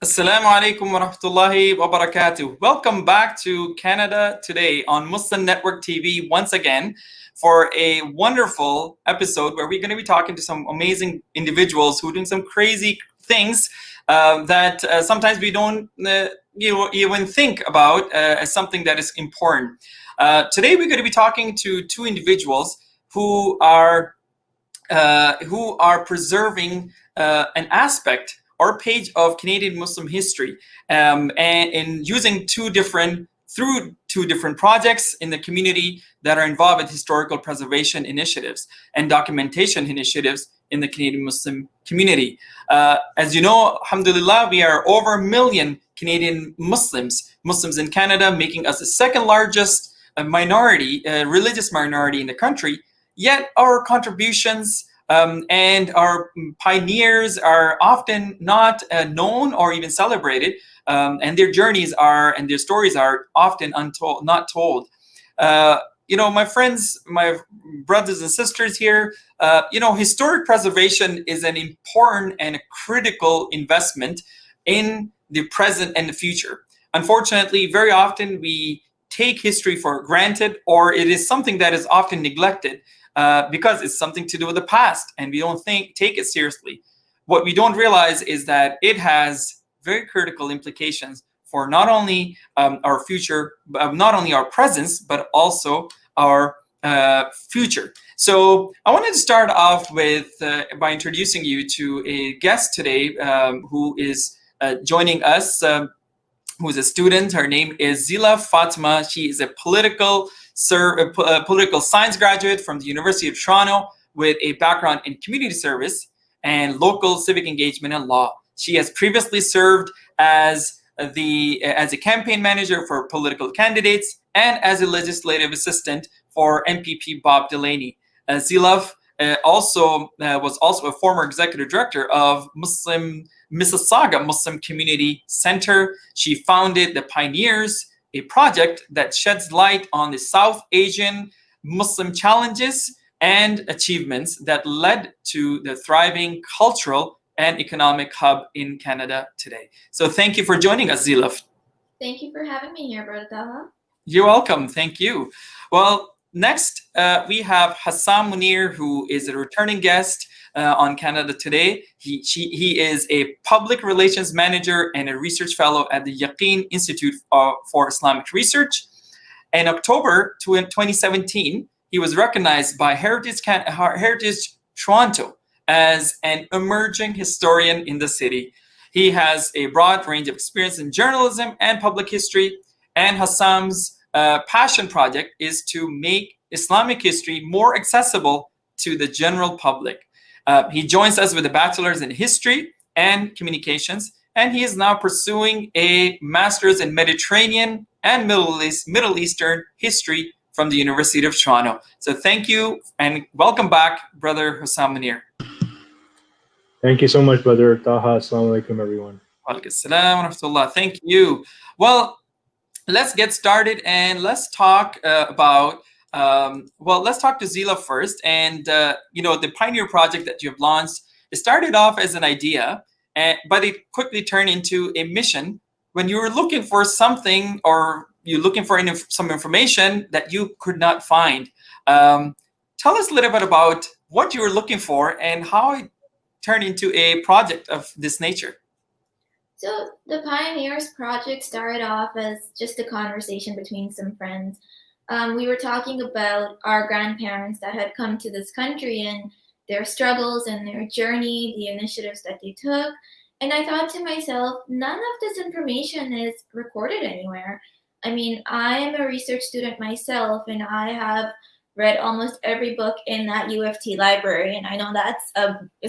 Assalamu alaikum wa rahmatullahi wa barakatuh. Welcome back to Canada Today on Muslim Network TV once again for a wonderful episode where we're going to be talking to some amazing individuals who are doing some crazy things that sometimes we don't even think about as something that is important. Today we're going to be talking to two individuals who are preserving an aspect or page of Canadian Muslim history, and in using through two different projects in the community that are involved with historical preservation initiatives and documentation initiatives in the Canadian Muslim community. As you know, alhamdulillah, we are over 1 million Canadian Muslims in Canada, making us the second largest religious minority in the country. Yet our contributions and our pioneers are often not known or even celebrated, and their journeys and their stories are often not told. My friends, my brothers and sisters here, historic preservation is an important and a critical investment in the present and the future. Unfortunately, very often we take history for granted, or it is something that is often neglected. Because it's something to do with the past and we don't take it seriously. What we don't realize is that it has very critical implications for not only our future, not only our presence, but also our future. So I wanted to start off with by introducing you to a guest today who is joining us, who's a student. Her name is Zeelaf Fatima. She is a political science graduate from the University of Toronto with a background in community service and local civic engagement and law. She has previously served as a campaign manager for political candidates and as a legislative assistant for MPP Bob Delaney. Zeelaf was also a former executive director of Mississauga Muslim Community Center. She founded the Pioneers, a project that sheds light on the South Asian Muslim challenges and achievements that led to the thriving cultural and economic hub in Canada today. So thank you for joining us, Zeelaf. Thank you for having me here, Brother Taha. You're welcome. Thank you. Well, next we have Hassan Munir, who is a returning guest on Canada Today. He is a public relations manager and a research fellow at the Yaqeen Institute for Islamic Research. In October 2017, he was recognized by Heritage Toronto as an emerging historian in the city. He has a broad range of experience in journalism and public history, and Hassam's passion project is to make Islamic history more accessible to the general public. He joins us with a bachelor's in history and communications, and he is now pursuing a master's in Mediterranean and Middle Eastern history from the University of Toronto. So thank you and welcome back, Brother Hassan Munir. Thank you so much, Brother Taha. Assalamu alaikum, everyone. Walaikum assalam wa rahmatullah. Thank you. Well, let's get started and let's talk let's talk to Zila first. And, the Pioneer project that you have launched, it started off as an idea, but it quickly turned into a mission when you were looking for something or you're looking for some information that you could not find. Tell us a little bit about what you were looking for and how it turned into a project of this nature. So the Pioneers project started off as just a conversation between some friends. We were talking about our grandparents that had come to this country and their struggles and their journey, the initiatives that they took. And I thought to myself, none of this information is recorded anywhere. I mean, I am a research student myself, and I have read almost every book in that U of T library. And I know that's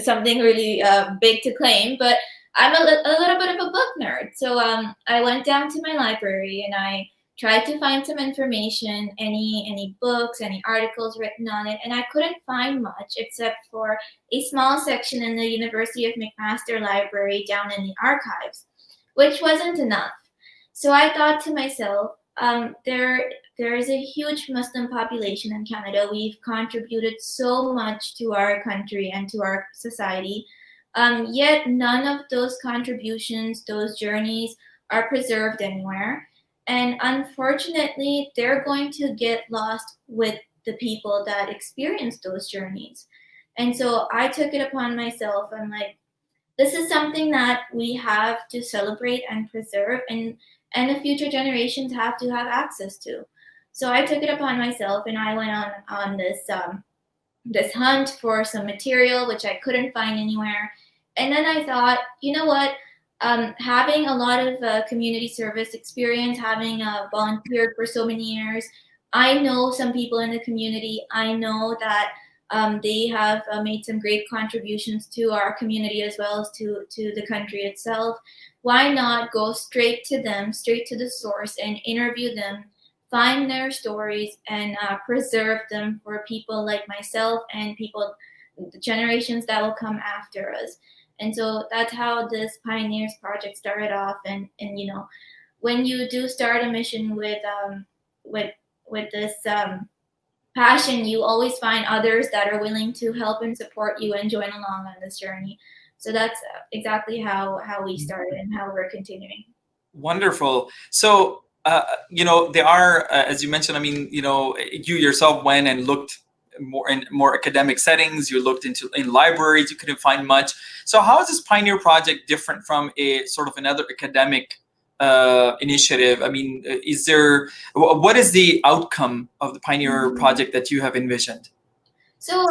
something really big to claim, but I'm a little bit of a book nerd. So I went down to my library and I tried to find some information, any books, any articles written on it, and I couldn't find much except for a small section in the University of McMaster Library down in the archives, which wasn't enough. So I thought to myself, there is a huge Muslim population in Canada. We've contributed so much to our country and to our society. Yet none of those contributions, those journeys, are preserved anywhere. And unfortunately, they're going to get lost with the people that experience those journeys. And so I took it upon myself. I'm like, this is something that we have to celebrate and preserve, and the future generations have to have access to. So I took it upon myself, and I went on this hunt for some material which I couldn't find anywhere. And then I thought, you know what? Having a lot of community service experience, having volunteered for so many years, I know some people in the community. I know that they have made some great contributions to our community as well as to the country itself. Why not go straight to them, straight to the source, and interview them, find their stories, and preserve them for people like myself and people, the generations that will come after us. And so that's how this Pioneers project started off. And you know, when you do start a mission with with this passion, you always find others that are willing to help and support you and join along on this journey. So that's exactly how we started and how we're continuing. Wonderful. So, you know, there are, as you mentioned, I mean, you know, you yourself went and looked more in more academic settings. You looked in libraries. You couldn't find much. So, how is this Pioneer project different from a sort of another academic initiative? I mean, what is the outcome of the Pioneer project that you have envisioned? So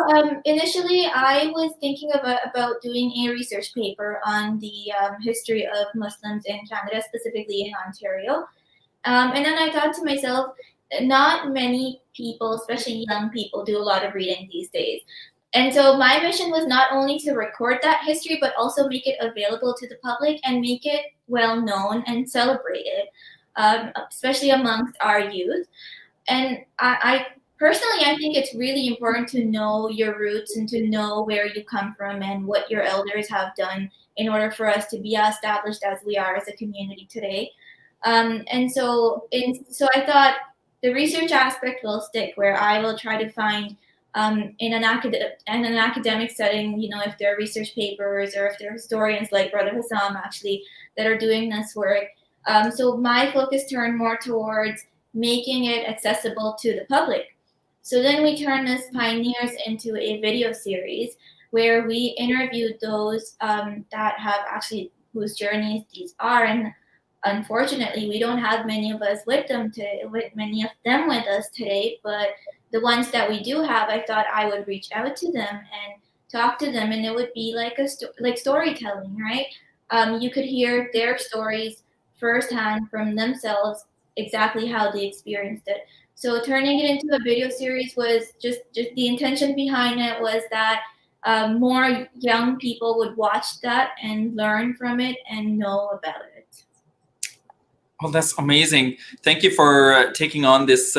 initially, I was thinking about doing a research paper on the history of Muslims in Canada, specifically in Ontario. And then I thought to myself, not many people, especially young people, do a lot of reading these days. And so my mission was not only to record that history, but also make it available to the public and make it well known and celebrated, especially amongst our youth. And I personally, I think it's really important to know your roots and to know where you come from and what your elders have done in order for us to be as established as we are as a community today. And so I thought the research aspect will stick, where I will try to find in an academic setting, you know, if there are research papers or if there are historians like Brother Hassam actually that are doing this work. So my focus turned more towards making it accessible to the public. So then we turned this Pioneers into a video series where we interviewed those that have actually, whose journeys these are. And unfortunately, we don't have many of us with many of them with us today, but the ones that we do have, I thought I would reach out to them and talk to them, and it would be like like storytelling, right? You could hear their stories firsthand from themselves, exactly how they experienced it. So turning it into a video series was just the intention behind it was that more young people would watch that and learn from it and know about it. Well, that's amazing. Thank you for taking on this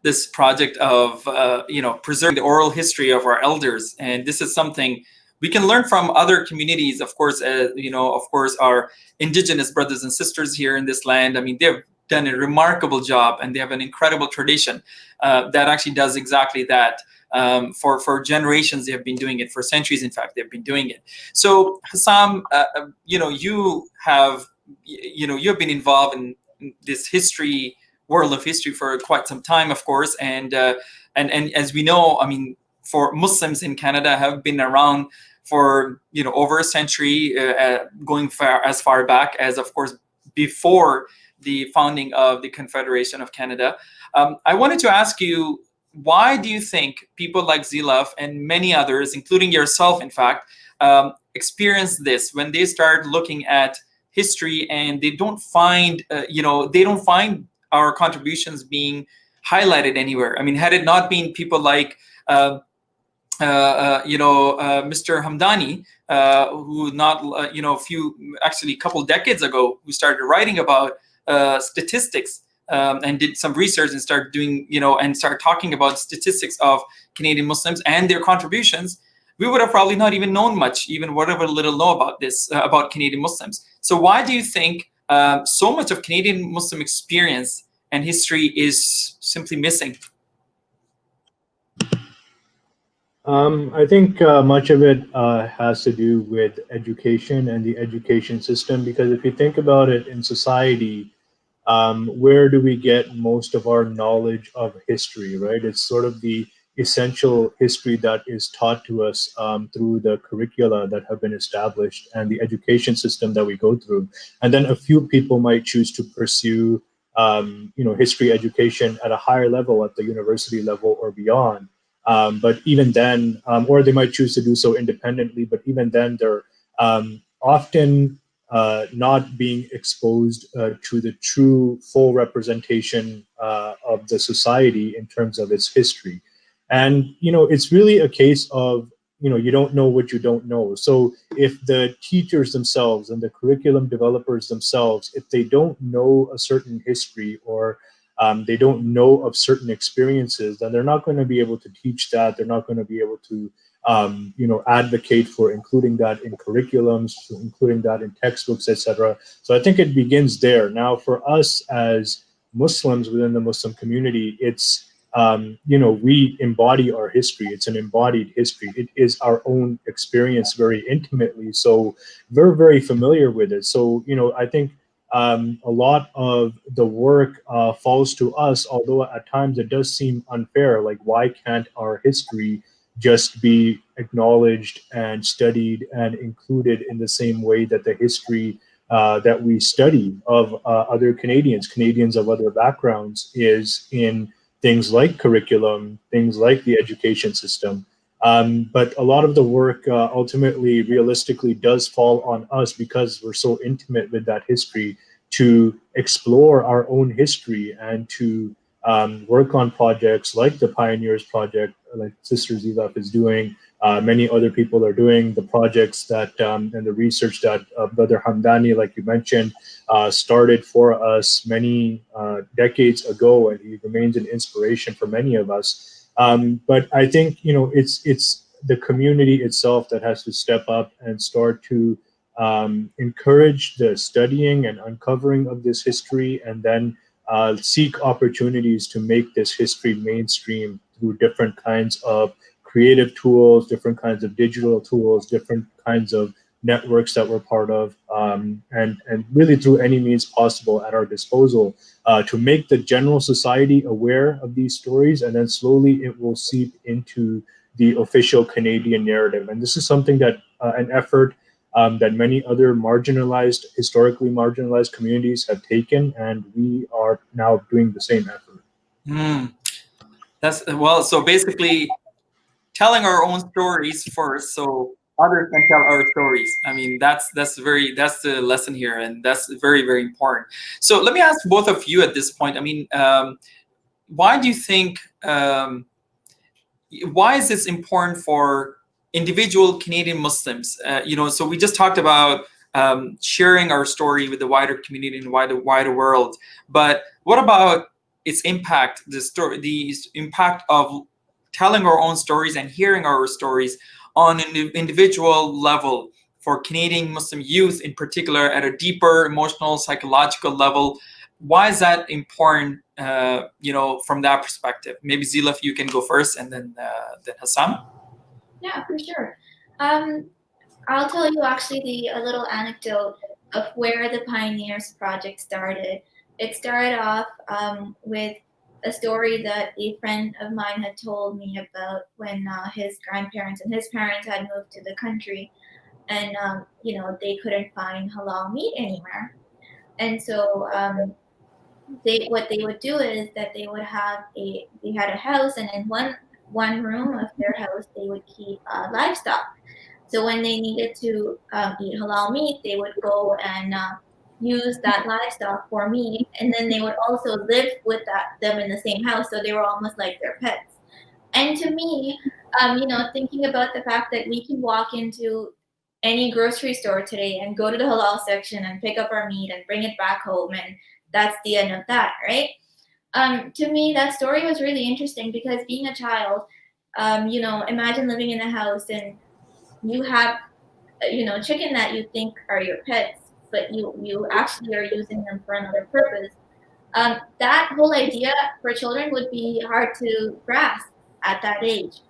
this project of you know, preserving the oral history of our elders. And this is something we can learn from other communities. Of course, you know, of course, our indigenous brothers and sisters here in this land. I mean, they've done a remarkable job, and they have an incredible tradition that actually does exactly that. For generations, they have been doing it. For centuries, in fact, they've been doing it. So, Hassam, you know, you have been involved in this world of history for quite some time, of course, and as we know, I mean, for Muslims in Canada have been around for, you know, over a century, going as far back as, of course, before the founding of the Confederation of Canada. I wanted to ask you, why do you think people like Zeelaf and many others, including yourself, in fact, experience this when they start looking at history and they don't find, they don't find our contributions being highlighted anywhere? I mean, had it not been people like, Mr. Hamdani, who a couple decades ago, who started writing about statistics and did some research and started doing, and started talking about statistics of Canadian Muslims and their contributions, we would have probably not even known much, even whatever little know about this, about Canadian Muslims. So why do you think so much of Canadian Muslim experience and history is simply missing? I think much of it has to do with education and the education system, because if you think about it in society, where do we get most of our knowledge of history, right? It's sort of the essential history that is taught to us through the curricula that have been established and the education system that we go through. And then a few people might choose to pursue, history education at a higher level, at the university level or beyond. But even then, or they might choose to do so independently, but even then, they're often not being exposed to the true full representation of the society in terms of its history. And, it's really a case of, you don't know what you don't know. So if the teachers themselves and the curriculum developers themselves, if they don't know a certain history, or they don't know of certain experiences, then they're not going to be able to teach that. They're not going to be able to advocate for including that in curriculums, including that in textbooks, etc. So I think it begins there. Now, for us as Muslims within the Muslim community, it's we embody our history. It's an embodied history. It is our own experience very intimately. So we're very familiar with it. So I think a lot of the work falls to us, although at times it does seem unfair. Like, why can't our history just be acknowledged and studied and included in the same way that the history that we study of other Canadians of other backgrounds is in things like curriculum, things like the education system. But a lot of the work ultimately, realistically, does fall on us because we're so intimate with that history to explore our own history and to work on projects like the Pioneers Project, like Sister Zeelaf is doing. Many other people are doing the projects that and the research that Brother Hamdani, like you mentioned, started for us many decades ago, and he remains an inspiration for many of us. But I think it's the community itself that has to step up and start to encourage the studying and uncovering of this history, and then seek opportunities to make this history mainstream through different kinds of creative tools, different kinds of digital tools, different kinds of networks that we're part of, and really through any means possible at our disposal to make the general society aware of these stories, and then slowly it will seep into the official Canadian narrative. And this is something that an effort that many other historically marginalized communities have taken, and we are now doing the same effort. That's well. So basically, telling our own stories first, so others can tell our stories. I mean, that's the lesson here, and that's very, very important. So let me ask both of you at this point. I mean, why do you think? Why is this important for individual Canadian Muslims? So we just talked about sharing our story with the wider community and wider world. But what about its impact? The impact of telling our own stories and hearing our stories on an individual level for Canadian Muslim youth in particular, at a deeper emotional, psychological level. Why is that important? From that perspective, maybe Zeelaf, you can go first, and then Hassam. Yeah, for sure. I'll tell you actually a little anecdote of where the Pioneers Project started. It started off with a story that a friend of mine had told me about when his grandparents and his parents had moved to the country, and they couldn't find halal meat anywhere, and so what they would do is that they had a house, and in one room of their house they would keep livestock. So when they needed to eat halal meat, they would go and use that livestock for meat, and then they would also live with them in the same house, so they were almost like their pets. And to me, thinking about the fact that we can walk into any grocery store today and go to the halal section and pick up our meat and bring it back home, and that's the end of that, right? To me, that story was really interesting because being a child, imagine living in a house and you have, chicken that you think are your pets, but you actually are using them for another purpose. That whole idea for children would be hard to grasp at that age.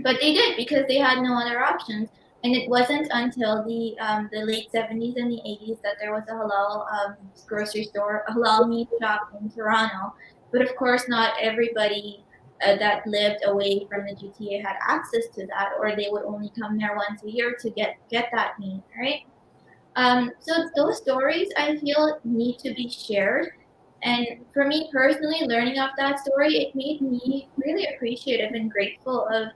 But they did because they had no other options. And it wasn't until the late 70s and the 80s that there was a halal grocery store, a halal meat shop in Toronto. But of course, not everybody that lived away from the GTA had access to that, or they would only come there once a year to get that meat, right? So those stories I feel need to be shared. And for me personally, learning of that story, it made me really appreciative and grateful of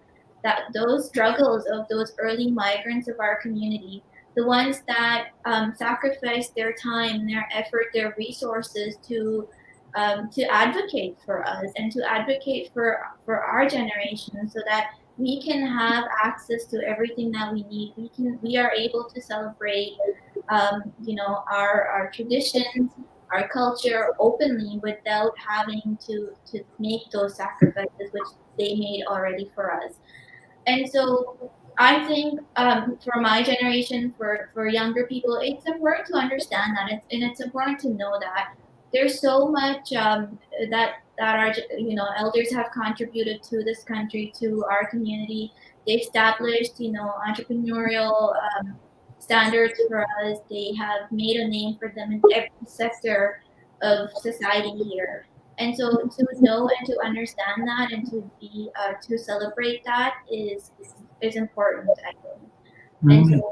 that those struggles of those early migrants of our community, the ones that sacrificed their time, their effort, their resources to advocate for us and to advocate for our generation, so that we can have access to everything that we need. We are able to celebrate our traditions, our culture openly without having to make those sacrifices which they made already for us. And so I think for my generation, for younger people, it's important to understand that, and it's important to know that there's so much that our elders have contributed to this country, to our community. They established entrepreneurial standards for us. They have made a name for them in every sector of society here. And so to know and to understand that and to celebrate that is important, I think. And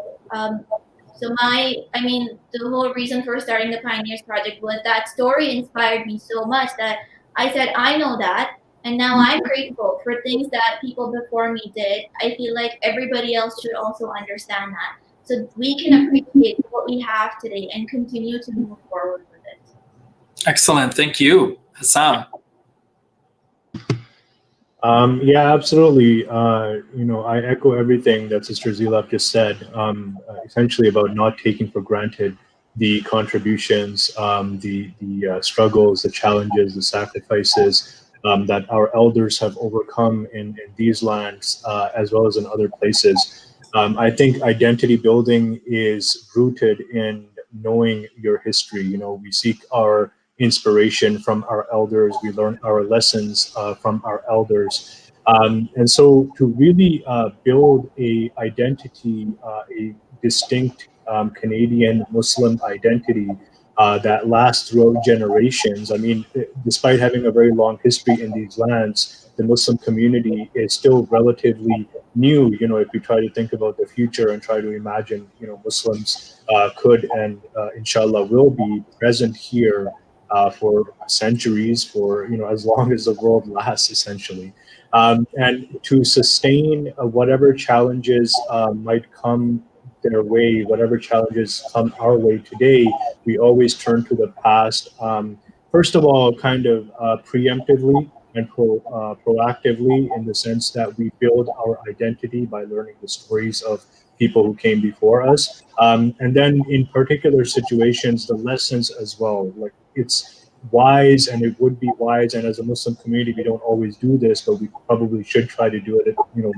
the whole reason for starting the Pioneers Project was that story inspired me so much that I said, I know that, and now I'm grateful for things that people before me did. I feel like everybody else should also understand that, so we can appreciate what we have today and continue to move forward with it. Excellent. Thank you, Hassam. Yeah, absolutely. I echo everything that Sister Zeelaf just said, essentially about not taking for granted the contributions, the struggles, the challenges, the sacrifices that our elders have overcome in these lands, as well as in other places. I think identity building is rooted in knowing your history. We seek our inspiration from our elders. We learn our lessons from our elders. And so to really build a identity, a distinct Canadian Muslim identity that lasts throughout generations. I mean, despite having a very long history in these lands, the Muslim community is still relatively new. If we try to think about the future and try to imagine, Muslims could and inshallah will be present here for centuries, for as long as the world lasts, essentially, and to sustain whatever challenges might come their way, whatever challenges come our way today, we always turn to the past. First of all, kind of preemptively and proactively, in the sense that we build our identity by learning the stories of people who came before us, and then in particular situations, the lessons as well. Like, it's wise, and it would be wise, and as a Muslim community we don't always do this, but we probably should try to do it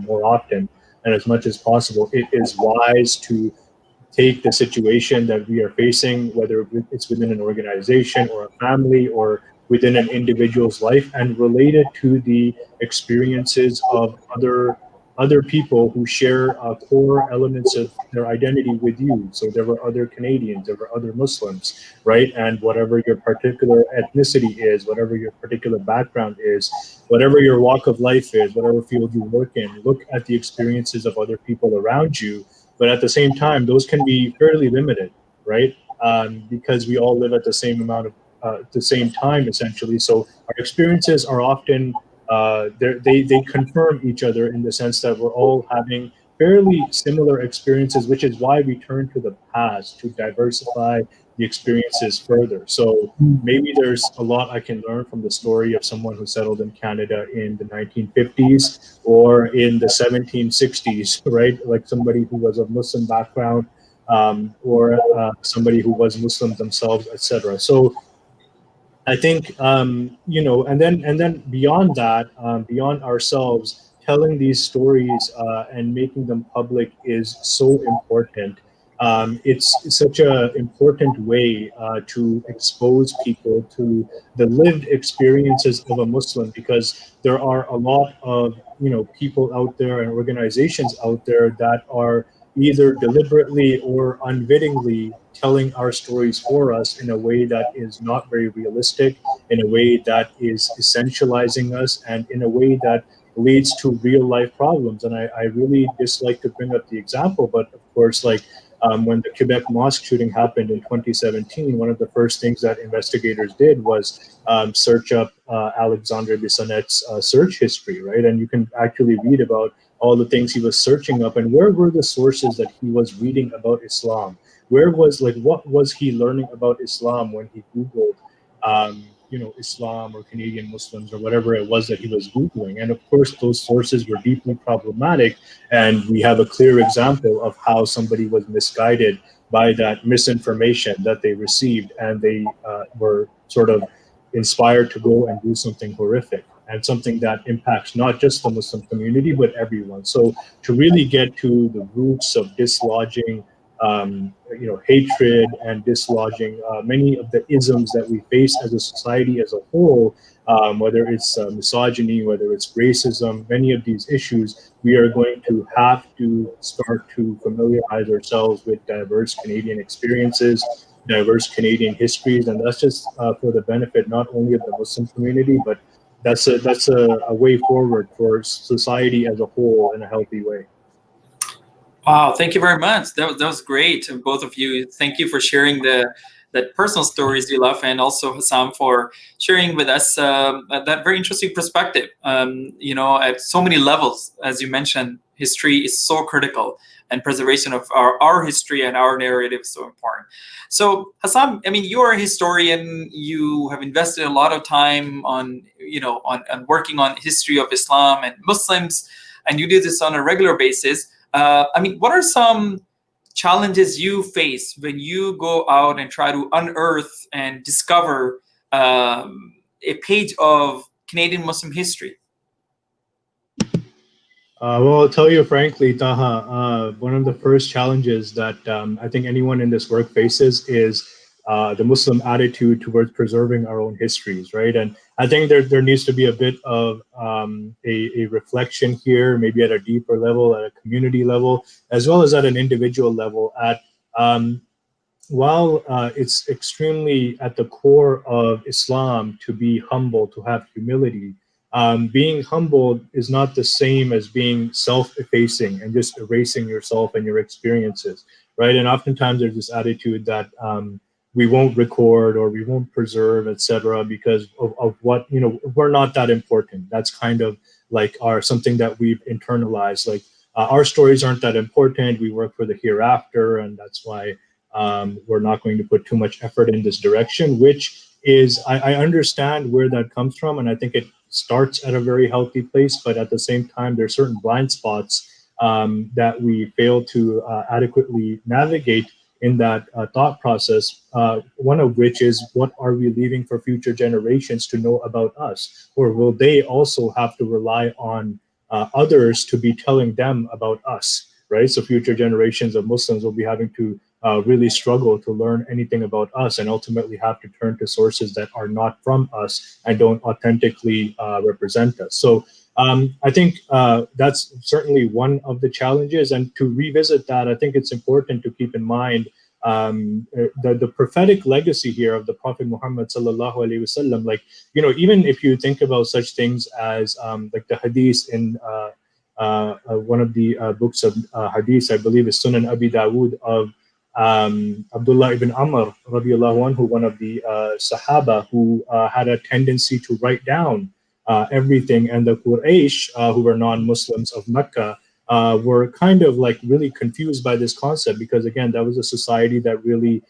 more often and as much as possible. It is wise to take the situation that we are facing, whether it's within an organization or a family or within an individual's life, and relate it to the experiences of other people who share core elements of their identity with you. So there were other Canadians, there were other Muslims, right? And whatever your particular ethnicity is, whatever your particular background is, whatever your walk of life is, whatever field you work in, look at the experiences of other people around you. But at the same time, those can be fairly limited, right? Because we all live at the same amount of the same time, essentially. So our experiences are often they confirm each other, in the sense that we're all having fairly similar experiences, which is why we turn to the past to diversify the experiences further. So maybe there's a lot I can learn from the story of someone who settled in Canada in the 1950s or in the 1760s, right? Like somebody who was of Muslim background, or somebody who was Muslim themselves, etc. So I think and then beyond that, beyond ourselves, telling these stories and making them public is so important. It's such an important way to expose people to the lived experiences of a Muslim, because there are a lot of people out there and organizations out there that are either deliberately or unwittingly telling our stories for us in a way that is not very realistic, in a way that is essentializing us, and in a way that leads to real life problems. And I really dislike to bring up the example, but of course, like when the Quebec mosque shooting happened in 2017, one of the first things that investigators did was search up Alexandre Bissonnette's search history, right? And you can actually read about all the things he was searching up, and where were the sources that he was reading about Islam? Where was, like, what was he learning about Islam when he Googled Islam or Canadian Muslims or whatever it was that he was Googling? And of course, those sources were deeply problematic. And we have a clear example of how somebody was misguided by that misinformation that they received. And they were sort of inspired to go and do something horrific, and something that impacts not just the Muslim community, but everyone. So to really get to the roots of dislodging hatred and dislodging many of the isms that we face as a society as a whole, whether it's misogyny, whether it's racism, many of these issues, we are going to have to start to familiarize ourselves with diverse Canadian experiences, diverse Canadian histories, and that's just for the benefit not only of the Muslim community, but that's a way forward for society as a whole in a healthy way. Wow, thank you very much. That was great, both of you. Thank you for sharing that personal stories, Zeelaf, and also Hassam for sharing with us that very interesting perspective. At so many levels, as you mentioned, history is so critical, and preservation of our history and our narrative is so important. So, Hassam, I mean, you're a historian. You have invested a lot of time on working on history of Islam and Muslims, and you do this on a regular basis. What are some challenges you face when you go out and try to unearth and discover a page of Canadian Muslim history? Well, I'll tell you frankly, Taha, one of the first challenges that I think anyone in this work faces is the Muslim attitude towards preserving our own histories, right? And I think there needs to be a bit of a reflection here, maybe at a deeper level, at a community level, as well as at an individual level. While it's extremely at the core of Islam to be humble, to have humility, being humble is not the same as being self-effacing and just erasing yourself and your experiences, right? And oftentimes there's this attitude that we won't record or we won't preserve, etc., because of what, we're not that important. That's kind of like something that we've internalized. Like our stories aren't that important. We work for the hereafter, and that's why we're not going to put too much effort in this direction, which is, I understand where that comes from, and I think it starts at a very healthy place, but at the same time, there are certain blind spots that we fail to adequately navigate in that thought process, one of which is, what are we leaving for future generations to know about us? Or will they also have to rely on others to be telling them about us, right? So future generations of Muslims will be having to really struggle to learn anything about us, and ultimately have to turn to sources that are not from us and don't authentically represent us. So I think that's certainly one of the challenges. And to revisit that, I think it's important to keep in mind the prophetic legacy here of the Prophet Muhammad sallallahu alaihi wasallam. Like, even if you think about such things as like the hadith in one of the books of hadith, I believe is Sunan Abi Dawood, of Abdullah ibn Amr radiallahu anhu, one of the Sahaba who had a tendency to write down everything, and the Quraysh, who were non-Muslims of Mecca, were kind of like really confused by this concept, because again, that was a society that really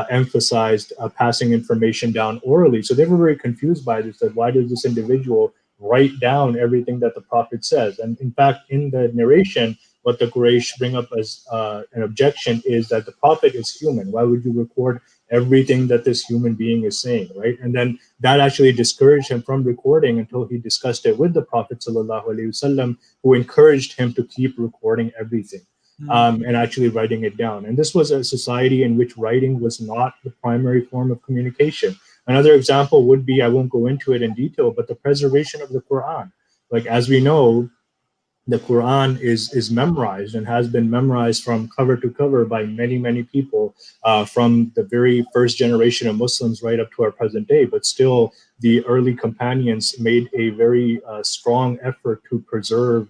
emphasized passing information down orally. So they were very confused by this, that why does this individual write down everything that the Prophet says? And in fact, in the narration, what the Quraysh bring up as an objection is that the Prophet is human. Why would you record everything that this human being is saying, right? And then that actually discouraged him from recording until he discussed it with the Prophet sallallahu alaihi wasallam, who encouraged him to keep recording everything. and actually writing it down. And this was a society in which writing was not the primary form of communication. Another example would be, I won't go into it in detail, but the preservation of the Quran. Like, as we know, the Quran is memorized and has been memorized from cover to cover by many people, from the very first generation of Muslims right up to our present day. But still, the early companions made a very strong effort to preserve,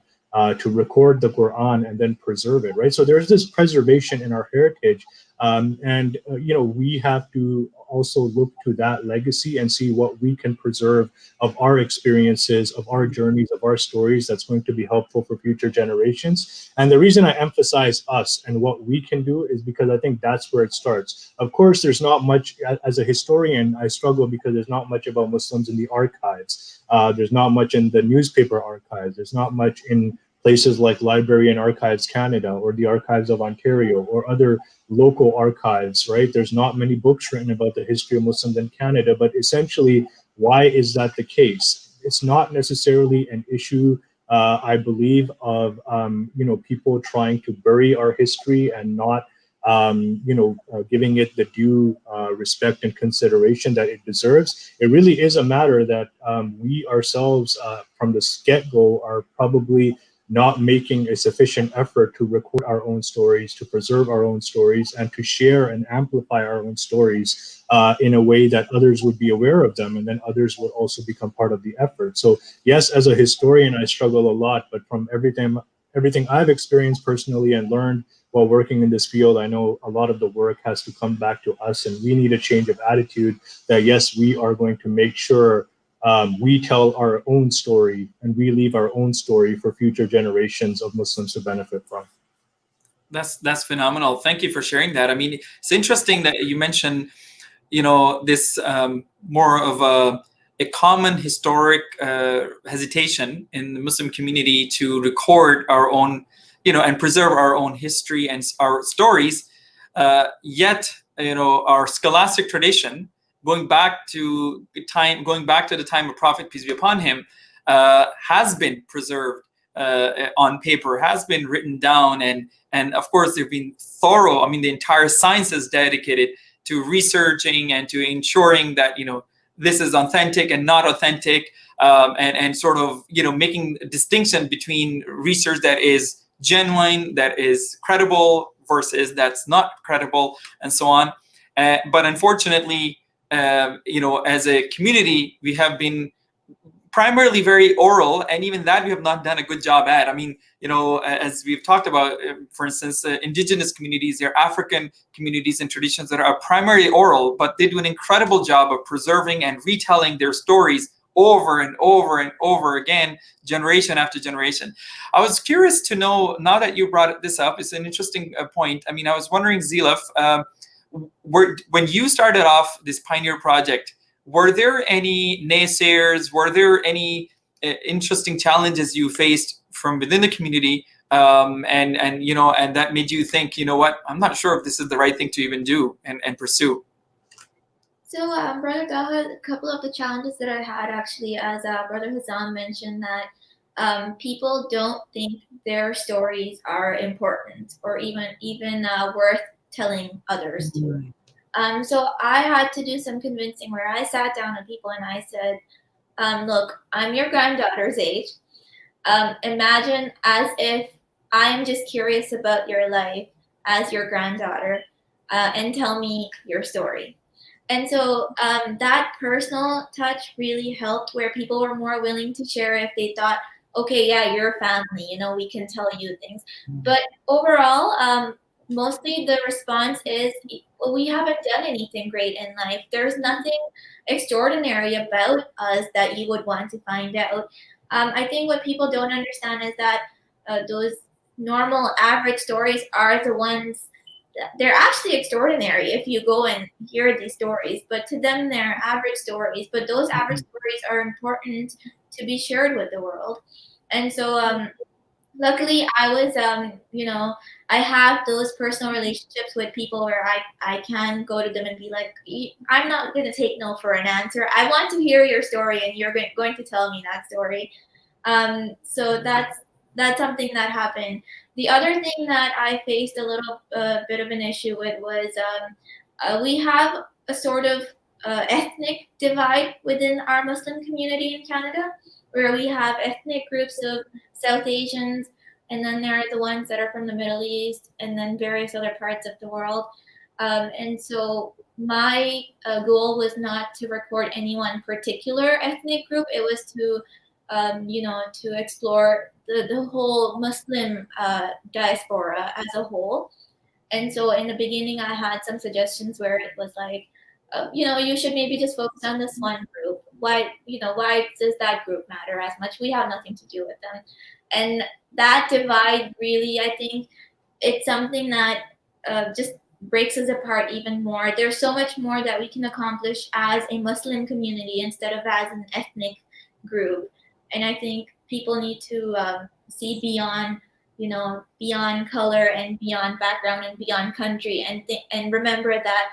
to record the Quran and then preserve it, right? So there's this preservation in our heritage, and we have to also look to that legacy and see what we can preserve of our experiences, of our journeys, of our stories that's going to be helpful for future generations. And the reason I emphasize us and what we can do is because I think that's where it starts. Of course, there's not much, as a historian, I struggle because there's not much about Muslims in the archives. There's not much in the newspaper archives. There's not much in places like Library and Archives Canada or the Archives of Ontario or other local archives, right? There's not many books written about the history of Muslims in Canada, but essentially, why is that the case? It's not necessarily an issue, I believe, of people trying to bury our history and not giving it the due respect and consideration that it deserves. It really is a matter that we ourselves, from the get-go, are probably not making a sufficient effort to record our own stories, to preserve our own stories, and to share and amplify our own stories in a way that others would be aware of them, and then others would also become part of the effort. So yes, as a historian, I struggle a lot, but from everything I've experienced personally and learned while working in this field, I know a lot of the work has to come back to us, and we need a change of attitude that yes, we are going to make sure we tell our own story and we leave our own story for future generations of Muslims to benefit from. That's phenomenal. Thank you for sharing that. I mean, it's interesting that you mentioned, this more of a common historic hesitation in the Muslim community to record our own, and preserve our own history and our stories. Yet, our scholastic tradition, going back to the time of Prophet, peace be upon him, has been preserved on paper, has been written down, and of course they've been thorough. I mean, the entire science is dedicated to researching and to ensuring that this is authentic and not authentic, and sort of making a distinction between research that is genuine, that is credible, versus that's not credible, and so on. But unfortunately, as a community, we have been primarily very oral, and even that we have not done a good job at. I mean, as we've talked about, for instance, indigenous communities, they're African communities and traditions that are primarily oral, but they do an incredible job of preserving and retelling their stories over and over and over again, generation after generation. I was curious to know, now that you brought this up, it's an interesting point. I mean, I was wondering, Zeelaf, when you started off this Pioneer project, were there any naysayers? Were there any interesting challenges you faced from within the community, and that made you think, what, I'm not sure if this is the right thing to even do and pursue? So, Brother Gaha, a couple of the challenges that I had actually, as Brother Hassam mentioned, that people don't think their stories are important or even worth telling others to. So I had to do some convincing where I sat down with people and I said, look, I'm your granddaughter's age. Imagine as if I'm just curious about your life as your granddaughter, and tell me your story. And so that personal touch really helped, where people were more willing to share if they thought, okay, yeah, you're family, we can tell you things. But overall, mostly the response is, well, we haven't done anything great in life. There's nothing extraordinary about us that you would want to find out. I think what people don't understand is that those normal average stories are the ones, they're actually extraordinary if you go and hear these stories, but to them they're average stories. But those average stories are important to be shared with the world. And so luckily I was I have those personal relationships with people where I can go to them and be like, I'm not going to take no for an answer. I want to hear your story, and you're going to tell me that story. So that's that's something that happened. The other thing that I faced a little bit of an issue with was we have a sort of ethnic divide within our Muslim community in Canada, where we have ethnic groups of South Asians, and then there are the ones that are from the Middle East, and then various other parts of the world. And so my goal was not to record any one particular ethnic group. It was to, to explore the whole Muslim diaspora as a whole. And so in the beginning, I had some suggestions where it was like, you should maybe just focus on this one group. Why does that group matter as much? We have nothing to do with them. And that divide really, I think it's something that just breaks us apart even more. There's so much more that we can accomplish as a Muslim community instead of as an ethnic group. And I think people need to see beyond, beyond color and beyond background and beyond country, and remember that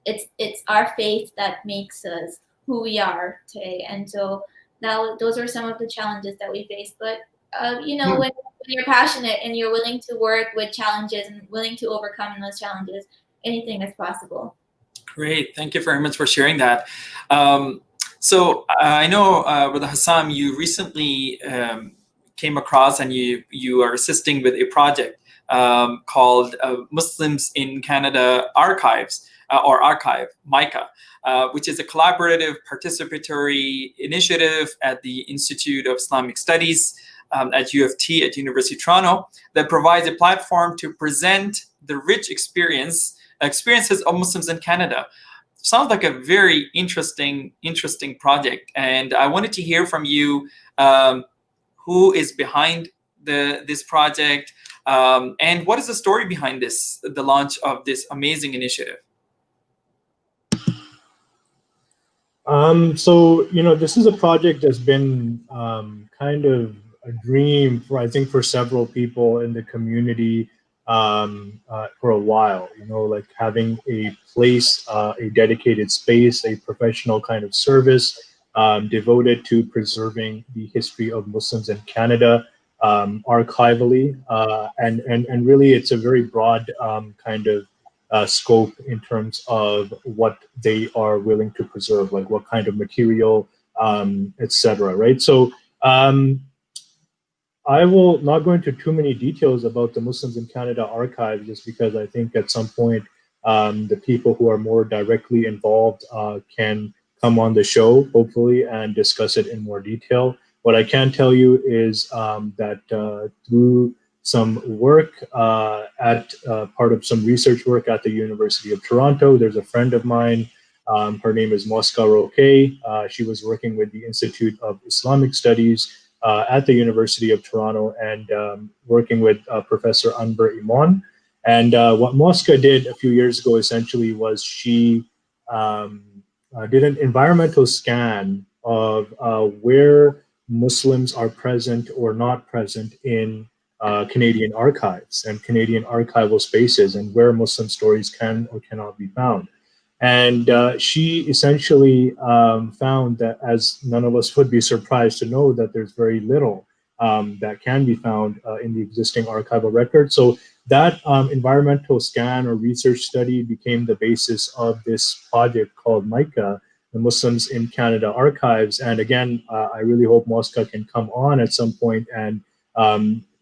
it's our faith that makes us who we are today. And so those are some of the challenges that we face. But when you're passionate and you're willing to work with challenges and willing to overcome those challenges, anything is possible. Great, thank you very much for sharing that. So I know with Hassam, you recently came across and you are assisting with a project called Muslims in Canada Archives, or Archive, MICA, which is a collaborative participatory initiative at the Institute of Islamic Studies at U of T at University of Toronto that provides a platform to present the rich experiences of Muslims in Canada. Sounds like a very interesting project, and I wanted to hear from you who is behind this project, and what is the story behind the launch of this amazing initiative? So, this is a project that's been kind of a dream for several people in the community for a while, like having a place, a dedicated space, a professional kind of service devoted to preserving the history of Muslims in Canada archivally. And really, it's a very broad kind of scope in terms of what they are willing to preserve, like what kind of material, etc. Right? So I will not go into too many details about the Muslims in Canada archive, just because I think at some point the people who are more directly involved can come on the show, hopefully, and discuss it in more detail. What I can tell you is that through some work at part of some research work at the University of Toronto, there's a friend of mine. Her name is Mosca Roque. She was working with the Institute of Islamic Studies at the University of Toronto and working with Professor Anbar Iman. And what Mosca did a few years ago essentially was she did an environmental scan of where Muslims are present or not present in Canadian archives and Canadian archival spaces, and where Muslim stories can or cannot be found. And she essentially found that, as none of us would be surprised to know, that there's very little that can be found in the existing archival record. So that environmental scan or research study became the basis of this project called MICA, the Muslims in Canada Archives. And again, I really hope Mosca can come on at some point and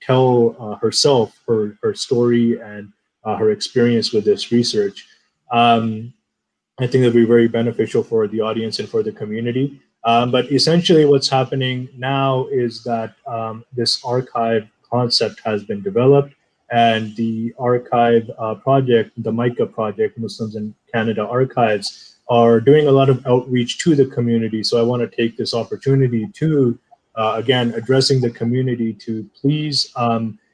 tell herself her story and her experience with this research. I think it'll be very beneficial for the audience and for the community. But essentially what's happening now is that this archive concept has been developed, and the archive project, the MICA project, Muslims in Canada Archives, are doing a lot of outreach to the community. So I want to take this opportunity to, again, addressing the community to please,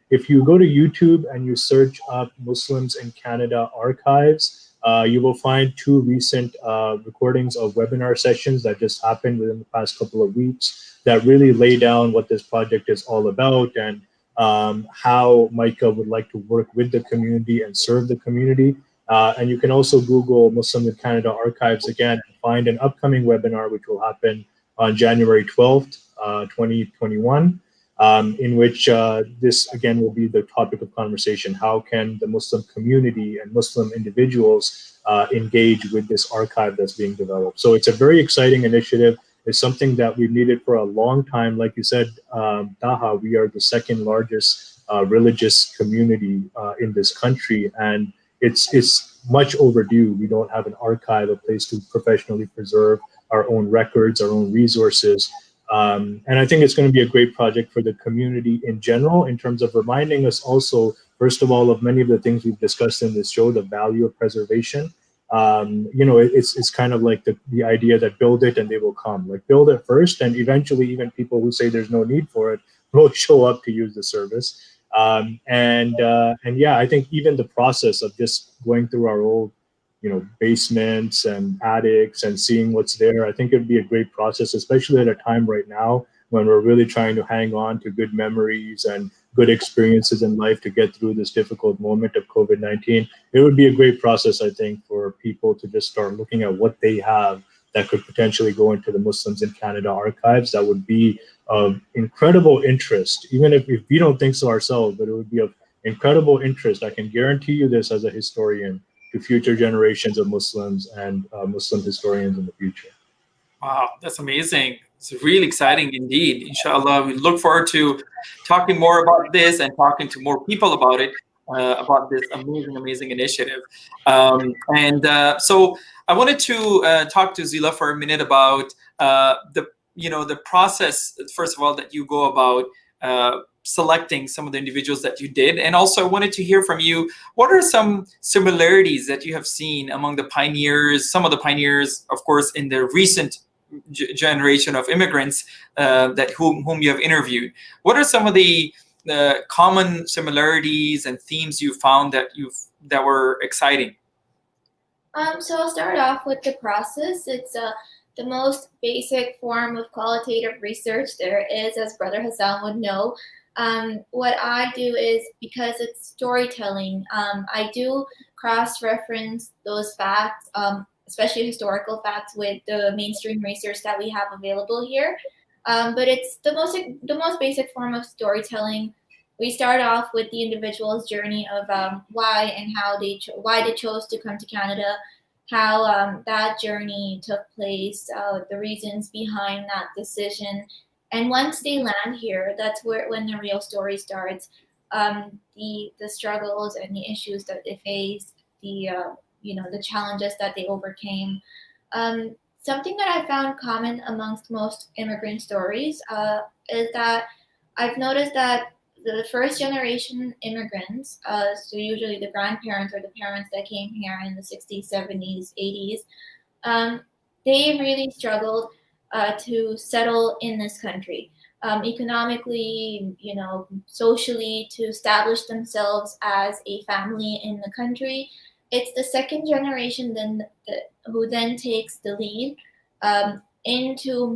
if you go to YouTube and you search up Muslims in Canada Archives, you will find two recent recordings of webinar sessions that just happened within the past couple of weeks that really lay down what this project is all about and how MICA would like to work with the community and serve the community. And you can also Google Muslim in Canada Archives again and find an upcoming webinar which will happen on January 12th, 2021. in which this again will be the topic of conversation. How can the Muslim community and Muslim individuals engage with this archive that's being developed? So it's a very exciting initiative. It's something that we've needed for a long time. Like you said, Taha, we are the second largest religious community in this country, and it's much overdue. We don't have an archive, a place to professionally preserve our own records, our own resources. And I think it's going to be a great project for the community in general, in terms of reminding us also, first of all, of many of the things we've discussed in this show, the value of preservation. It's kind of like the idea that build it and they will come. Like, build it first, and eventually even people who say there's no need for it will show up to use the service. And yeah, I think even the process of just going through our old basements and attics and seeing what's there, I think it'd be a great process, especially at a time right now when we're really trying to hang on to good memories and good experiences in life to get through this difficult moment of COVID-19. It would be a great process, I think, for people to just start looking at what they have that could potentially go into the Muslims in Canada archives. That would be of incredible interest, even if we don't think so ourselves, but it would be of incredible interest. I can guarantee you this as a historian, to future generations of Muslims and Muslim historians in the future. Wow, that's amazing. It's really exciting indeed. Inshallah, we look forward to talking more about this and talking to more people about it, about this amazing initiative. So I wanted to talk to Zila for a minute about the process, first of all, that you go about selecting some of the individuals that you did. And also I wanted to hear from you, what are some similarities that you have seen among the pioneers, some of the pioneers, of course, in the recent generation of immigrants whom you have interviewed? What are some of the common similarities and themes you found that were exciting? So I'll start off with the process. It's the most basic form of qualitative research there is, as Brother Hassan would know. What I do is, because it's storytelling, I do cross-reference those facts, especially historical facts, with the mainstream research that we have available here. But it's the most basic form of storytelling. We start off with the individual's journey of why and how why they chose to come to Canada, how that journey took place, the reasons behind that decision. And once they land here, that's when the real story starts. The struggles and the issues that they faced, the challenges that they overcame. Something that I found common amongst most immigrant stories is that I've noticed that the first generation immigrants, so usually the grandparents or the parents that came here in the 60s, 70s, 80s, they really struggled to settle in this country, economically, socially, to establish themselves as a family in the country. It's the second generation who then takes the lead into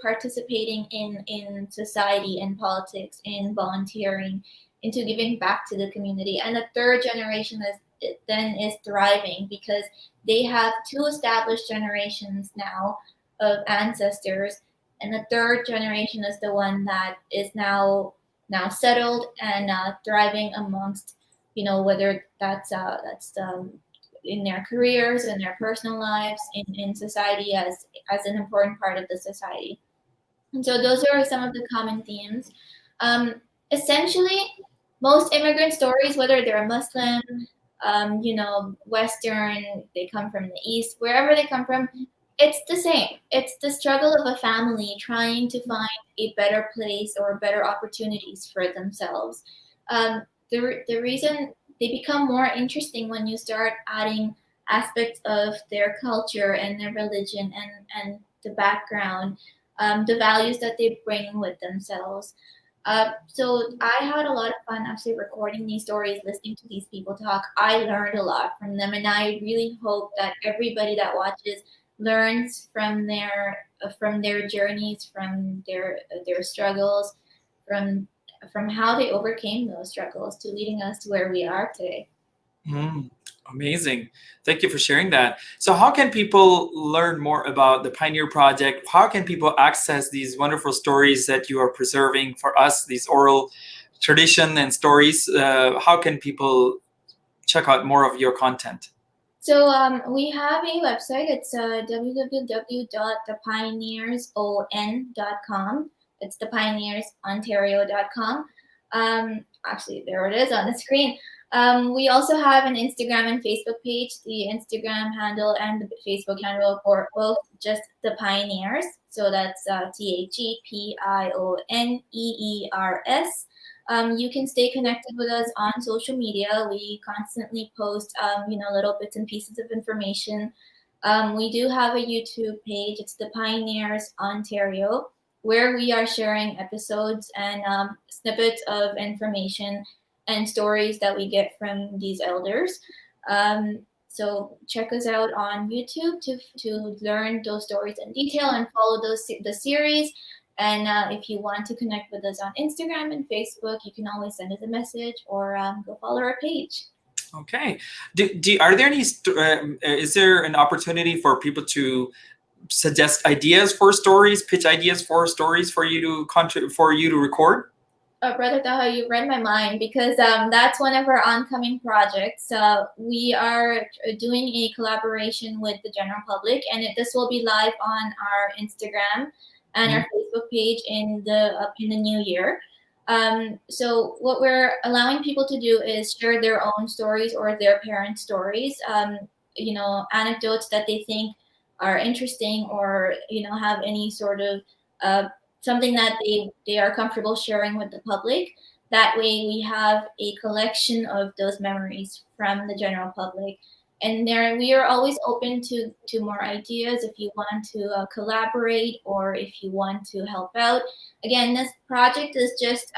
participating in society and politics, in volunteering, into giving back to the community. And the third generation is thriving because they have two established generations now of ancestors, and the third generation is the one that is now settled and thriving amongst, whether that's in their careers, in their personal lives, in society as an important part of the society. And so those are some of the common themes. Essentially, most immigrant stories, whether they're Muslim, Western, they come from the East, wherever they come from, it's the same. It's the struggle of a family trying to find a better place or better opportunities for themselves. The reason they become more interesting when you start adding aspects of their culture and their religion and the background, the values that they bring with themselves. So I had a lot of fun actually recording these stories, listening to these people talk. I learned a lot from them, and I really hope that everybody that watches learns from their journeys, from their struggles, from how they overcame those struggles to leading us to where we are today. Amazing. Thank you for sharing that. So how can people learn more about the Pioneer Project? How can people access these wonderful stories that you are preserving for us, these oral tradition and stories? How can people check out more of your content? So we have a website. It's www.thepioneerson.com. It's thepioneersontario.com. Actually, there it is on the screen. We also have an Instagram and Facebook page. The Instagram handle and the Facebook handle for both just The Pioneers. So that's ThePioneers. You can stay connected with us on social media. We constantly post, little bits and pieces of information. We do have a YouTube page. It's The Pioneers Ontario, where we are sharing episodes and snippets of information and stories that we get from these elders. So check us out on YouTube to learn those stories in detail and follow the series. And if you want to connect with us on Instagram and Facebook, you can always send us a message or go follow our page. Okay. Are there any? Is there an opportunity for people to suggest ideas for stories, pitch ideas for stories for you to record? Brother Taha, you read my mind, because that's one of our oncoming projects. We are doing a collaboration with the general public, and this will be live on our Instagram and our Facebook page in the new year. So what we're allowing people to do is share their own stories or their parents' stories, anecdotes that they think are interesting, or have any sort of something that they are comfortable sharing with the public. That way we have a collection of those memories from the general public. And there, we are always open to more ideas if you want to collaborate or if you want to help out. Again, this project is just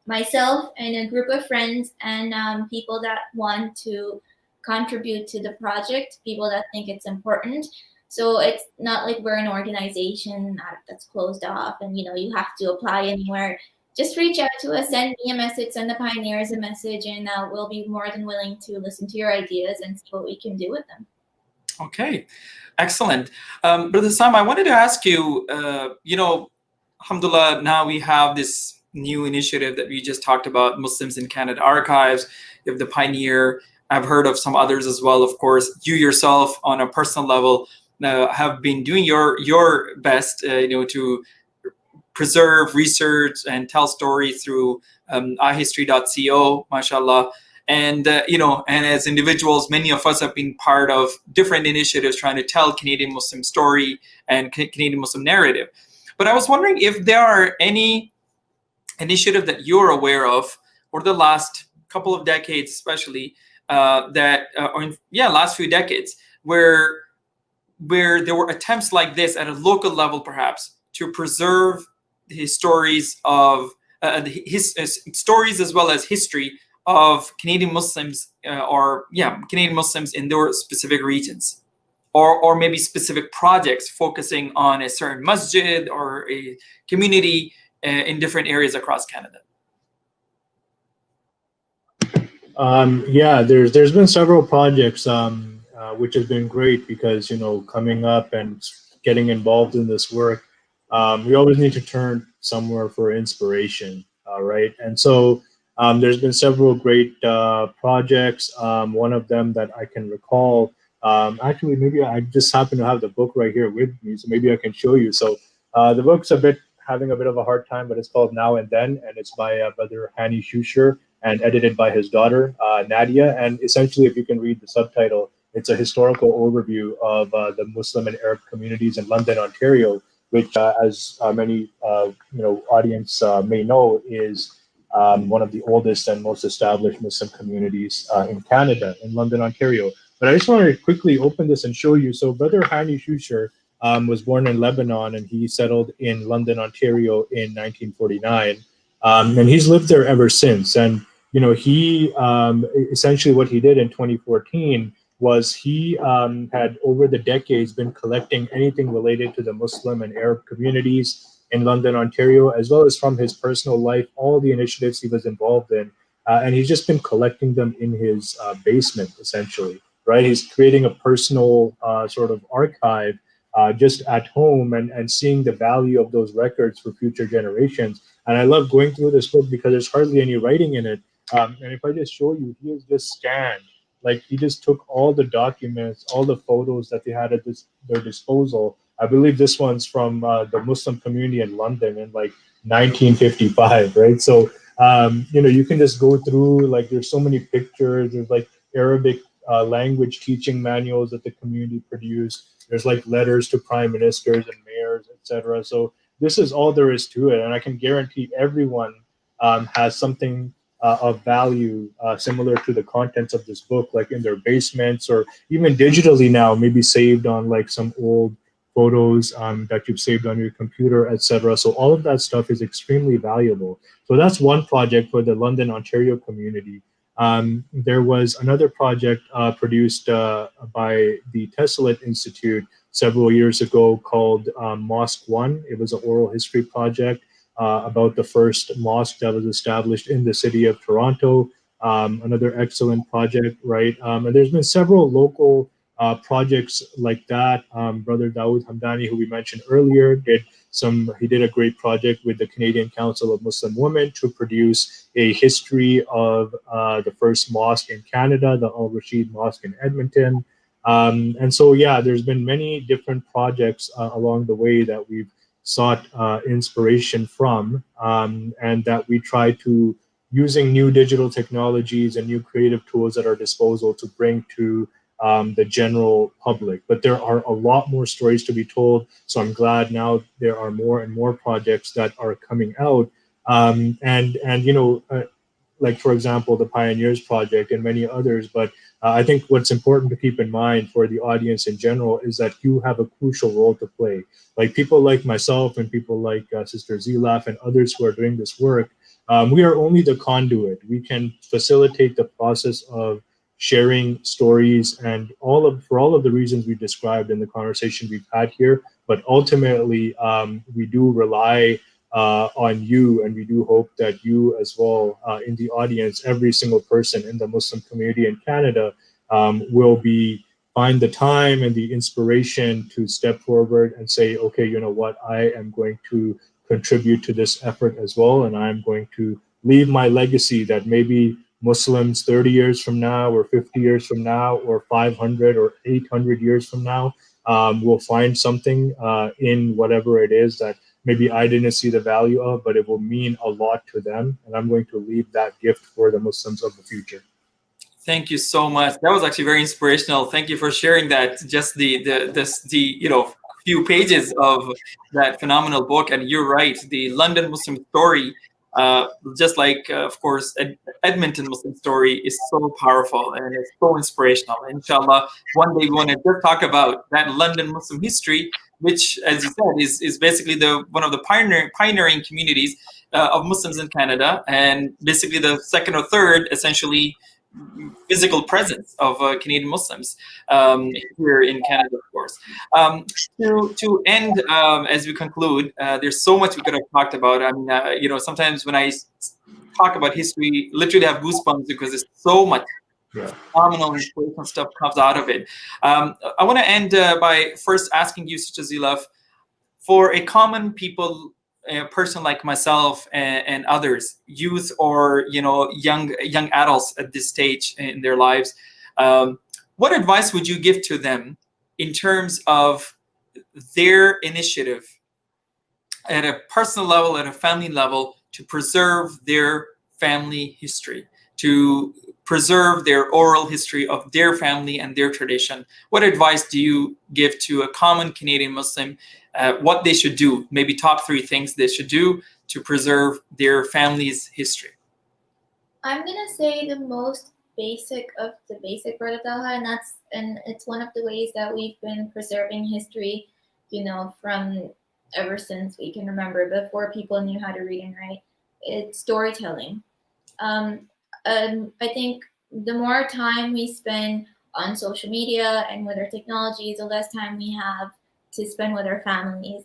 myself and a group of friends and people that want to contribute to the project, people that think it's important. So it's not like we're an organization that's closed off and you have to apply anywhere. Just reach out to us, send me a message, send the Pioneers a message, and we'll be more than willing to listen to your ideas and see what we can do with them. Okay, excellent. Brother Hassam, I wanted to ask you, alhamdulillah, now we have this new initiative that we just talked about, Muslims in Canada Archives. You have the Pioneer. I've heard of some others as well, of course. You yourself, on a personal level, have been doing your best, to preserve, research, and tell stories through ihistory.co, mashallah. And, and as individuals, many of us have been part of different initiatives trying to tell Canadian Muslim story and Canadian Muslim narrative. But I was wondering if there are any initiative that you're aware of over the last couple of decades, especially, last few decades, where there were attempts like this at a local level, perhaps, to preserve the stories of stories as well as history of Canadian Muslims, Canadian Muslims in their specific regions, or maybe specific projects focusing on a certain masjid or a community in different areas across Canada. There's been several projects which has been great because coming up and getting involved in this work, we always need to turn somewhere for inspiration, right? And so there's been several great projects. One of them that I can recall, actually, maybe I just happen to have the book right here with me, so maybe I can show you. So the book's having a bit of a hard time, but it's called Now and Then, and it's by Brother Hani Shusher and edited by his daughter, Nadia. And essentially, if you can read the subtitle, it's a historical overview of the Muslim and Arab communities in London, Ontario, which, as many audience may know, is one of the oldest and most established Muslim communities in Canada, in London, Ontario. But I just want to quickly open this and show you. So Brother Hani Shusher was born in Lebanon, and he settled in London, Ontario in 1949. And he's lived there ever since. And, he essentially what he did in 2014 was he had over the decades been collecting anything related to the Muslim and Arab communities in London, Ontario, as well as from his personal life, all the initiatives he was involved in. And he's just been collecting them in his basement, essentially. right? He's creating a personal sort of archive just at home, and seeing the value of those records for future generations. And I love going through this book because there's hardly any writing in it. And if I just show you, he has just scanned, like he just took all the documents, all the photos that they had at their disposal. I believe this one's from the Muslim community in London in like 1955, right? So you can just go through, like there's so many pictures. There's like Arabic language teaching manuals that the community produced. There's like letters to prime ministers and mayors, etc. So this is all there is to it, and I can guarantee everyone has something of value similar to the contents of this book, like in their basements or even digitally now, maybe saved on like some old photos that you've saved on your computer, etc. So all of that stuff is extremely valuable. So that's one project for the London, Ontario community. There was another project produced by the Tessellate Institute several years ago called Mosque One. It was an oral history project about the first mosque that was established in the city of Toronto. Another excellent project, right? And there's been several local projects like that. Brother Dawood Hamdani, who we mentioned earlier, he did a great project with the Canadian Council of Muslim Women to produce a history of the first mosque in Canada, the Al Rashid Mosque in Edmonton. And so, yeah, there's been many different projects along the way that we've sought inspiration from, and that we try to, using new digital technologies and new creative tools at our disposal, to bring to the general public. But there are a lot more stories to be told. So I'm glad now there are more and more projects that are coming out. Like, for example, the Pioneers Project and many others. But I think what's important to keep in mind for the audience in general is that you have a crucial role to play. Like people like myself and people like Sister Zeelaf and others who are doing this work, we are only the conduit. We can facilitate the process of sharing stories and for all of the reasons we described in the conversation we've had here. But ultimately, we do rely on you, and we do hope that you as well, in the audience, every single person in the Muslim community in Canada will find the time and the inspiration to step forward and say, okay, you know what, I am going to contribute to this effort as well, and I'm going to leave my legacy that maybe Muslims 30 years from now or 50 years from now or 500 or 800 years from now will find something in whatever it is that maybe I didn't see the value of, but it will mean a lot to them. And I'm going to leave that gift for the Muslims of the future. Thank you so much. That was actually very inspirational. Thank you for sharing that. Just the few pages of that phenomenal book. And you're right, the London Muslim story, just like of course Edmonton Muslim story, is so powerful and it's so inspirational. Inshallah, one day we want to just talk about that London Muslim history, which, as you said, is basically one of the pioneering communities of Muslims in Canada, and basically the second or third, essentially, physical presence of Canadian Muslims here in Canada, of course. To end, as we conclude, there's so much we could have talked about. I mean, sometimes when I talk about history, literally have goosebumps because there's so much phenomenal inspirational stuff comes out of it. I want to end by first asking you, Sister Zeelaf, for a common person like myself and others, youth or young adults at this stage in their lives, what advice would you give to them in terms of their initiative at a personal level, at a family level, to preserve their family history, to preserve their oral history of their family and their tradition? What advice do you give to a common Canadian Muslim, what they should do, maybe top 3 things they should do to preserve their family's history? I'm gonna say the most basic of the basic, Brother Talha, and it's one of the ways that we've been preserving history, from ever since we can remember, before people knew how to read and write. It's storytelling. I think the more time we spend on social media and with our technologies, the less time we have to spend with our families.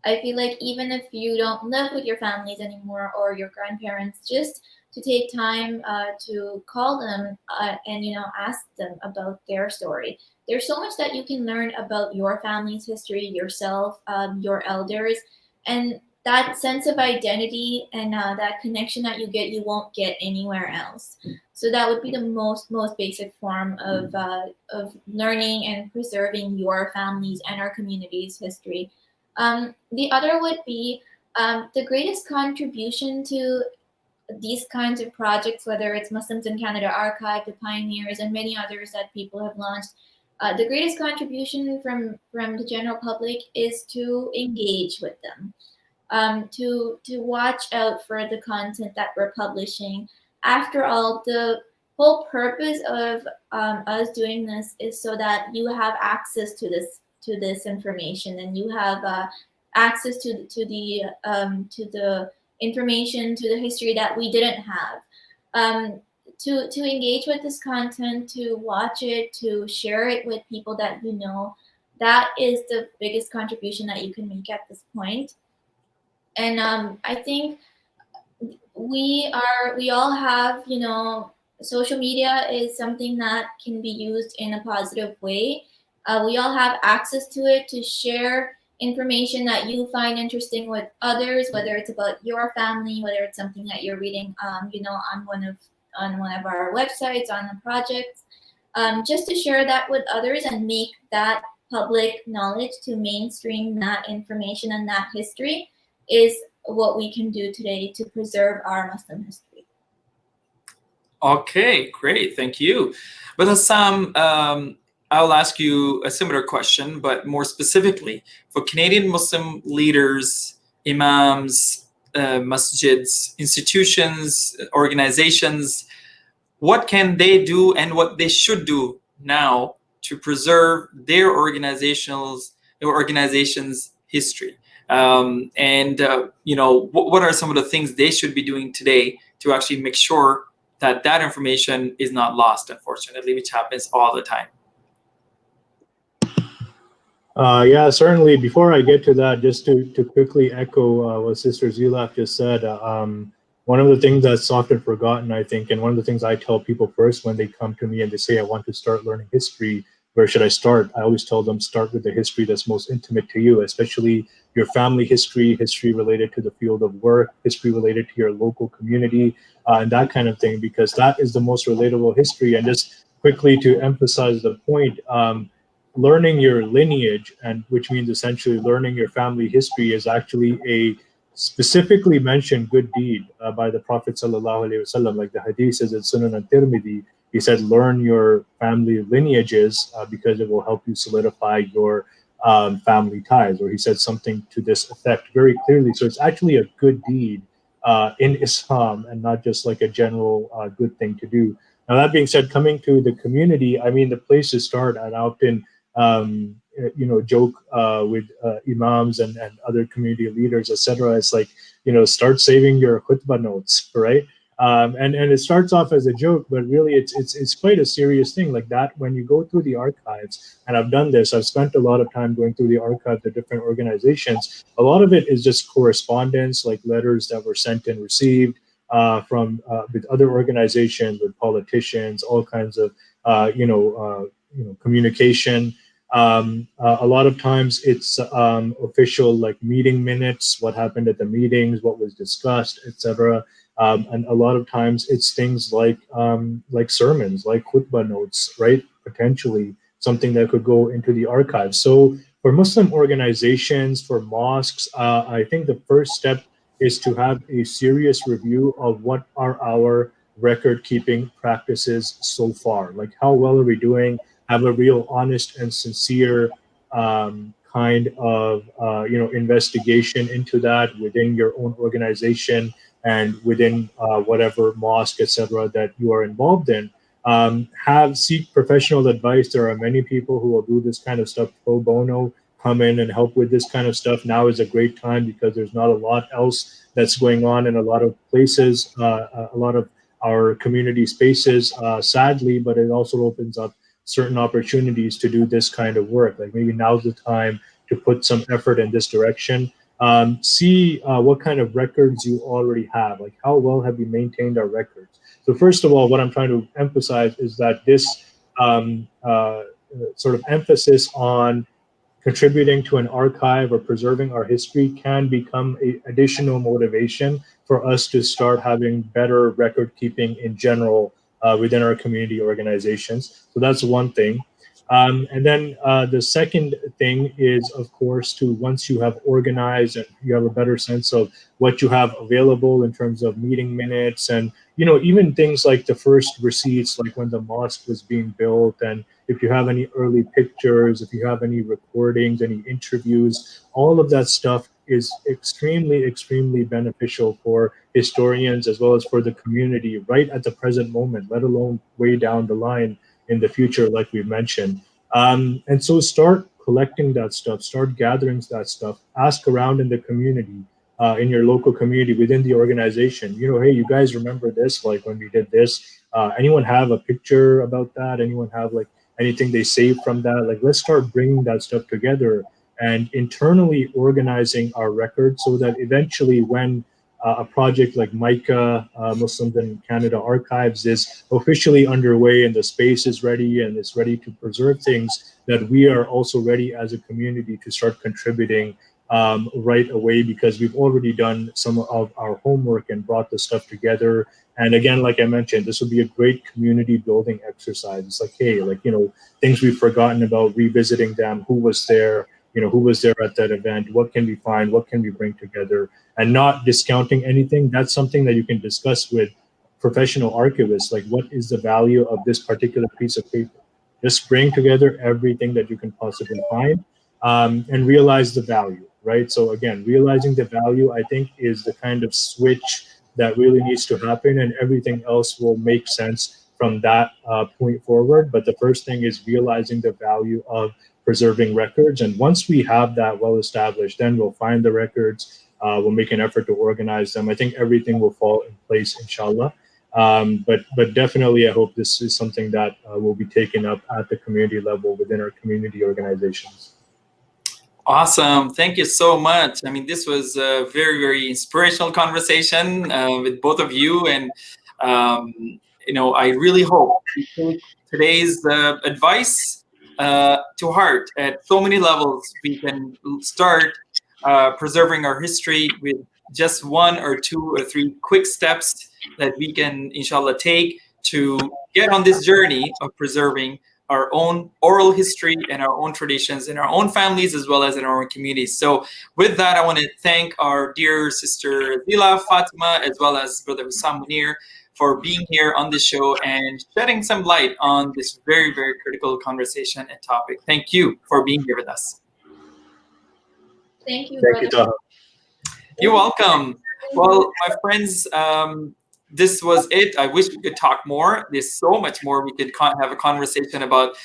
I feel like even if you don't live with your families anymore or your grandparents, just to take time to call them and ask them about their story. There's so much that you can learn about your family's history, yourself, your elders, and that sense of identity and that connection that you get, you won't get anywhere else. So that would be the most basic form of learning and preserving your family's and our community's history. The other would be the greatest contribution to these kinds of projects, whether it's Muslims in Canada Archive, the Pioneers, and many others that people have launched. The greatest contribution from the general public is to engage with them, to watch out for the content that we're publishing. After all, the whole purpose of us doing this is so that you have access to this information, and you have access to the information, to the history that we didn't have. To engage with this content, to watch it, to share it with people that you know, that is the biggest contribution that you can make at this point. And I think we all have, social media is something that can be used in a positive way. We all have access to it to share information that you find interesting with others, whether it's about your family, whether it's something that you're reading, on one of our websites, on the projects, just to share that with others and make that public knowledge, to mainstream that information and that history, is what we can do today to preserve our Muslim history. Okay, great, thank you. But Hassam, I'll ask you a similar question, but more specifically for Canadian Muslim leaders, imams, masjids, institutions, organizations, what can they do and what they should do now to preserve their organization's history? What are some of the things they should be doing today to actually make sure that that information is not lost, unfortunately, which happens all the time? Yeah, certainly. Before I get to that, just to quickly echo what Sister Zeelaf just said, one of the things that's often forgotten, I think, and one of the things I tell people first when they come to me and they say, I want to start learning history, where should I start? I always tell them, start with the history that's most intimate to you, especially your family history, history related to the field of work, history related to your local community, and that kind of thing, because that is the most relatable history. And just quickly to emphasize the point, learning your lineage, and which means essentially learning your family history, is actually a specifically mentioned good deed by the Prophet sallallahu alaihi wasallam. Like the hadith says in Sunan al-Tirmidhi, he said, learn your family lineages because it will help you solidify your family ties, or he said something to this effect very clearly. So it's actually a good deed in Islam, and not just like a general good thing to do. Now, that being said, coming to the community, I mean, the place to start, and I often joke with imams and other community leaders, etc. It's like, start saving your khutbah notes, right? And it starts off as a joke, but really it's quite a serious thing. Like that, when you go through the archives, and I've done this, I've spent a lot of time going through the archives of different organizations. A lot of it is just correspondence, like letters that were sent and received from with other organizations, with politicians, all kinds of communication. A lot of times it's official, like meeting minutes, what happened at the meetings, what was discussed, etc. And a lot of times it's things like sermons, like khutbah notes, right? Potentially something that could go into the archives. So for Muslim organizations, for mosques, I think the first step is to have a serious review of what are our record-keeping practices so far. Like, how well are we doing? Have a real honest and sincere kind of investigation into that within your own organization and within whatever mosque, etc., that you are involved in. Seek professional advice. There are many people who will do this kind of stuff pro bono, come in and help with this kind of stuff. Now is a great time because there's not a lot else that's going on in a lot of places, a lot of our community spaces, sadly, but it also opens up certain opportunities to do this kind of work. Like maybe now's the time to put some effort in this direction. see what kind of records you already have. Like, how well have you maintained our records? So first of all, what I'm trying to emphasize is that this sort of emphasis on contributing to an archive or preserving our history can become an additional motivation for us to start having better record keeping in general within our community organizations. So that's one thing. And then the second thing is, of course, to once you have organized and you have a better sense of what you have available in terms of meeting minutes and, you know, even things like the first receipts, like when the mosque was being built, and if you have any early pictures, if you have any recordings, any interviews, all of that stuff is extremely, extremely beneficial for historians as well as for the community right at the present moment, let alone way down the line in the future, like we mentioned. And so start collecting that stuff, start gathering that stuff, ask around in the community, in your local community, within the organization, you know, hey, you guys remember this, like when we did this, anyone have a picture about that? Anyone have like anything they saved from that? Like, let's start bringing that stuff together and internally organizing our records so that eventually when a project like MICA, Muslims in Canada Archives, is officially underway and the space is ready and it's ready to preserve things, that we are also ready as a community to start contributing right away, because we've already done some of our homework and brought the stuff together. And again, like I mentioned, this would be a great community building exercise. It's like, hey, like, you know, things we've forgotten about, revisiting them, who was there, you know, who was there at that event, what can we find, what can we bring together, and not discounting anything. That's something that you can discuss with professional archivists. Like, what is the value of this particular piece of paper? Just bring together everything that you can possibly find, and realize the value, right? So again, realizing the value, I think, is the kind of switch that really needs to happen, and everything else will make sense from that point forward. But the first thing is realizing the value of preserving records. And once we have that well established, then we'll find the records, we'll make an effort to organize them. I think everything will fall in place, inshallah. But definitely, I hope this is something that will be taken up at the community level within our community organizations. Awesome. Thank you so much. I mean, this was a very, very inspirational conversation with both of you. And, you know, I really hope you take today's advice to heart. At so many levels, we can start preserving our history with just 1 or 2 or 3 quick steps that we can, inshallah, take to get on this journey of preserving our own oral history and our own traditions in our own families as well as in our own communities. So with that, I want to thank our dear sister Zeelaf Fatima as well as brother Hassan Munir for being here on the show and shedding some light on this very, very critical conversation and topic. Thank you for being here with us. Thank you, Thank you, brother. Taha. You're welcome. Well, my friends, this was it. I wish we could talk more. There's so much more we could have a conversation about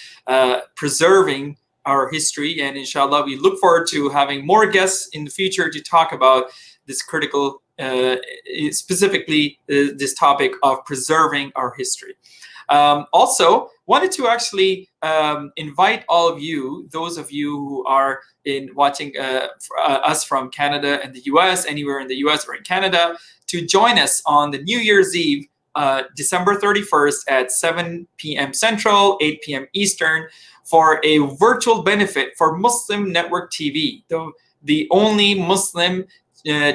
preserving our history. And inshallah, we look forward to having more guests in the future to talk about this critical, specifically this topic of preserving our history. Also, wanted to actually invite all of you, those of you who are watching us from Canada and the US, anywhere in the US or in Canada, to join us on the New Year's Eve, December 31st at 7 p.m. Central, 8 p.m. Eastern, for a virtual benefit for Muslim Network TV, the only Muslim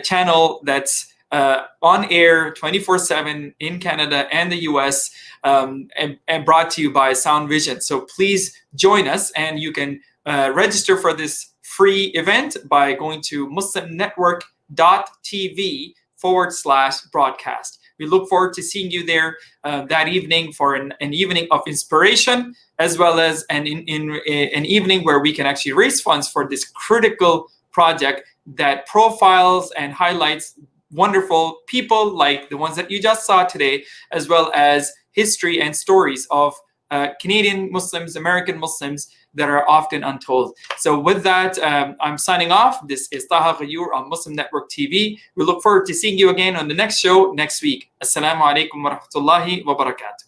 channel that's on air 24/7 in Canada and the US, and brought to you by Sound Vision. So please join us, and you can register for this free event by going to muslimnetwork.tv/broadcast. We look forward to seeing you there that evening for an evening of inspiration, as well as an evening where we can actually raise funds for this critical project that profiles and highlights wonderful people like the ones that you just saw today, as well as history and stories of Canadian Muslims, American Muslims that are often untold. So with that, I'm signing off. This is Taha Ghayur on Muslim Network TV. We look forward to seeing you again on the next show next week. Assalamu alaikum wa rahmatullahi wa barakatuh.